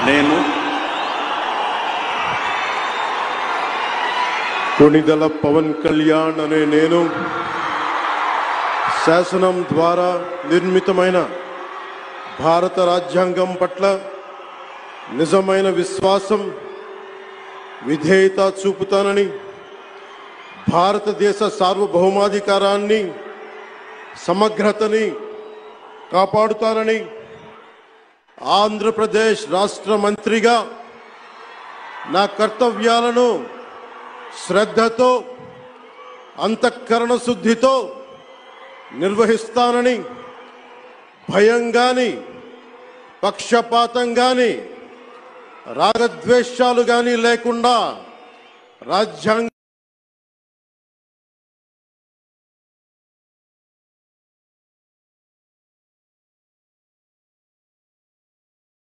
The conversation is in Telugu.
నేను కొణిదెల పవన్ కళ్యాణ్ అనే నేను శాసనం ద్వారా నిర్మితమైన భారత రాజ్యాంగం పట్ల నిజమైన విశ్వాసం విధేయత చూపుతానని భారతదేశ సార్వభౌమాధికారాన్ని సమగ్రతని కాపాడుతానని ఆంధ్రప్రదేశ్ రాష్ట్ర మంత్రిగా నా కర్తవ్యాలను శ్రద్ధతో అంతఃకరణ శుద్ధితో నిర్వహిస్తానని భయం గాని పక్షపాతం గాని రాగద్వేషాలు గాని లేకుండా రాజ్యాంగ